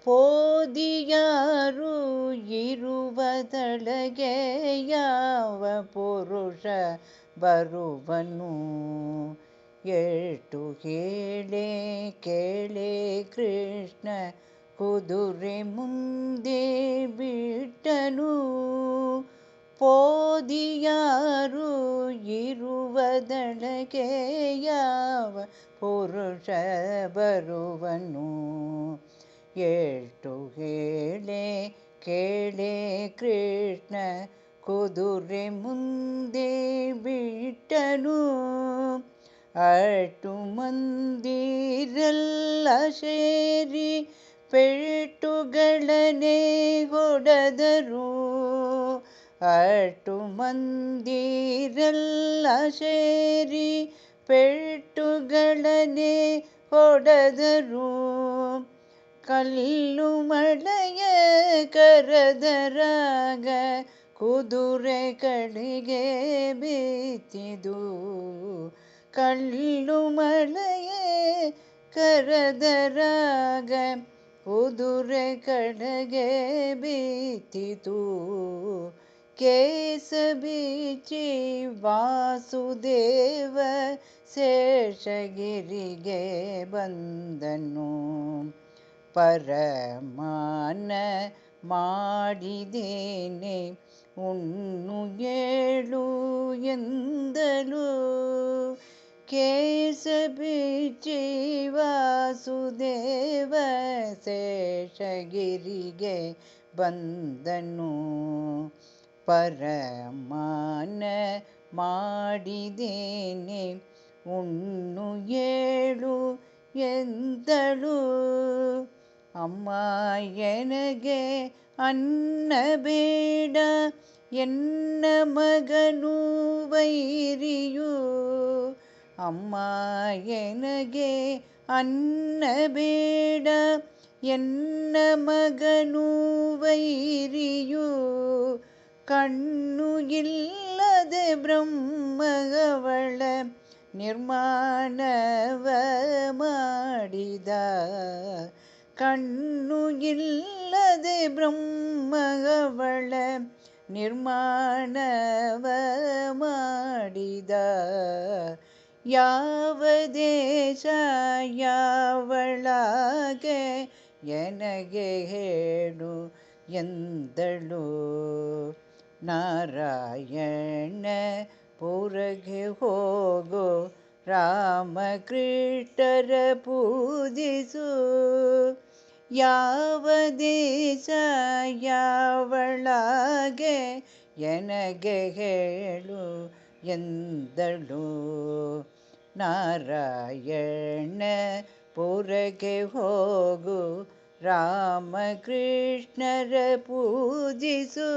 ಪೋದಿಯಾರು ಇರುವದೊಳಗೆ ಯಾವ ಪುರುಷ ಬರುವನು. ಎಷ್ಟು ಹೇಳೆ ಕೇಳೆ ಕೃಷ್ಣ ಕುದುರೆ ಮುಂದೆ ಬಿಟ್ಟನು. ಪೋದಿಯಾರು ಇರುವದೊಳಗೆ ಯಾವ ಪುರುಷ ಬರುವನು. ಎಷ್ಟು ಹೇಳೆ ಕೇಳೆ ಕೃಷ್ಣ ಕುದುರೆ ಮುಂದೆ ಬಿಟ್ಟನು. ಅಷ್ಟು ಮಂದಿರೆಲ್ಲ ಸೇರಿ ಪೆಟ್ಟುಗಳನ್ನೇ ಹೊಡೆದರು. ಅಷ್ಟು ಮಂದಿರೆಲ್ಲ ಸೇರಿ ಪೆಟ್ಟುಗಳನ್ನೇ ಹೊಡೆದರು. ಕಲ್ಲು ಮಳೆಯ ಕರೆದರಾಗ ಕುದುರೆ ಕಡೆಗೆ ಬಿತ್ತಿದು. ಕಲ್ಲು ಮಳೆಯ ಕರೆದರಾಗ ಕುದುರೆ ಕಡೆಗೆ ಬಿತ್ತಿತು. ಕೇಸ ಬೀಚಿ ವಾಸುದೇವ ಶೇಷಗಿರಿಗೆ ಬಂದನು. ಪರಮಾನ ಮಾಡಿದೇನೆ ಉಣ್ಣು ಏಳು ಎಂದಳು. ಕೇಸ ಬೀಚಿ ವಾಸುದೇವ ಶೇಷಗಿರಿಗೆ ಬಂದನು. ಪರಮಾನ ಮಾಡಿದೇನೆ ಉಣ್ಣು ಏಳು ಎಂದಳು. ಅಮ್ಮ ಎನಗೆ ಅನ್ನ ಬೇಡ ಎನ್ನ ಮಗನು ವೈರಿಯು. ಅಮ್ಮ ಎನಗೆ ಅನ್ನ ಬೇಡ ಎನ್ನ ಮಗನು ವೈರಿಯು. ಕಣ್ಣು ಇಲ್ಲದೆ ಬ್ರಹ್ಮವಳ ನಿರ್ಮಾಣವ ಮಾಡಿದ. ಕಣ್ಣು ಇಲ್ಲದೆ ಬ್ರಹ್ಮವಳ ನಿರ್ಮಾಣವ ಮಾಡಿದ. ಯಾವ ದೇಶ ಯಾವಳಾಗೆ ಎನಗೆ ಹೇಳು ಎಂದಳು. ನಾರಾಯಣ ಪುರಗೆ ಹೋಗು ರಾಮಕೃಷ್ಣರ ಪೂಜಿಸು. ಯಾವ ದೇಶ ಯಾವಳಾಗೆ ಎನಗೆ ಹೇಳು ಎಂದಳು. ನಾರಾಯಣ ಪುರಗೆ ಹೋಗು ರಾಮಕೃಷ್ಣರ ಪೂಜಿಸು.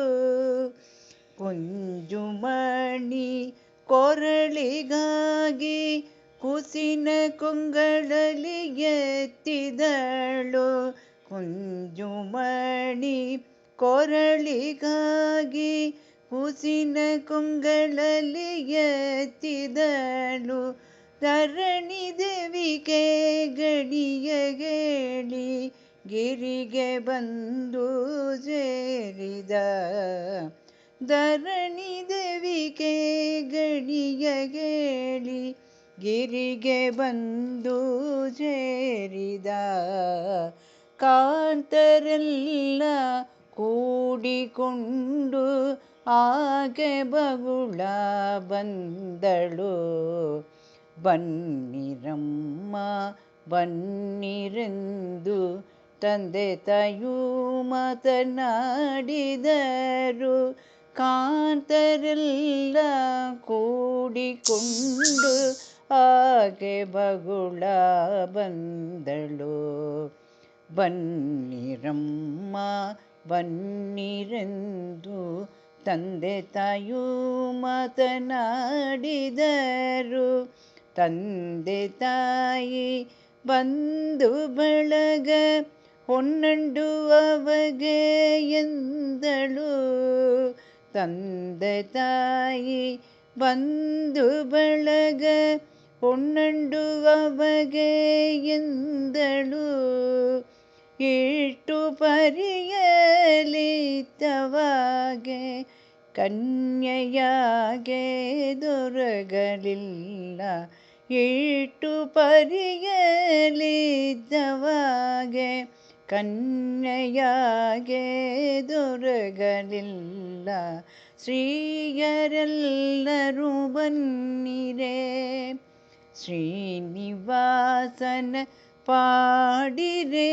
ಕುಂಜುಮಣಿ ಕೊರಳಿಗಾಗಿ ಕುಸಿನ ಕೊಂಗಳಲಿ ಎತ್ತಿದಳು. ಕುಂಜುಮಣಿ ಕೊರಳಿಗಾಗಿ ಕುಸಿನ ಕೊಂಗಳಲ್ಲಿ ಎತ್ತಿದಳು. ಧರಣಿ ದೇವಿಗೆ ಗಡಿಯ ಗೇಳಿ ಗಿರಿಗೆ ಬಂದು ಸೇರಿದ. ಧರಣಿ ದೇವಿಗೆ ಗಡಿಯ ಗೇಳಿ ಗಿರಿಗೆ ಬಂದು ಸೇರಿದ. ಕಾಂತರೆಲ್ಲ ಕೂಡಿಕೊಂಡು ಆಗೆ ಬಗುಳ ಬಂದಳು. ಬನ್ನಿರಮ್ಮ ಬನ್ನಿರೆಂದು ತಂದೆ ತಾಯೂ ಮಾತನಾಡಿದರು. ಕಾಂತರೆಲ್ಲ ಕೂಡಿಕೊಂಡು ಆಗೆ ಬಗುಳ ಬಂದಳು. ಬನ್ನಿರಮ್ಮ ಬನ್ನಿರೆಂದು ತಂದೆ ತಾಯೂ ಮಾತನಾಡಿದರು. ತಂದೆ ತಾಯಿ ಬಂಧು ಬಳಗ ಹೊನ್ನಂಡು ಅವಗೆ ಎಂದಳು. ತಂದೆ ತಾಯಿ ಬಂಧು ಬಳಗ ಹೊನ್ನಂಡು ಅವಗೆ ಎಂದಳು. ಇಟ್ಟು ಪರಿಯಲಿತವಾಗೆ ಕನ್ಯೆಯಾಗೆ ದೊರಗಲಿಲ್ಲ. ಇಟ್ಟು ಪರಿಯಲಿತವಾಗೆ ಕನ್ಯೆಯಾಗೆ ದೊರಗಲಿಲ್ಲ. ಶ್ರೀಯರೆಲ್ಲರೂ ಬನ್ನಿರೆ, ಶ್ರೀನಿವಾಸನ ಪಾಡಿರೆ.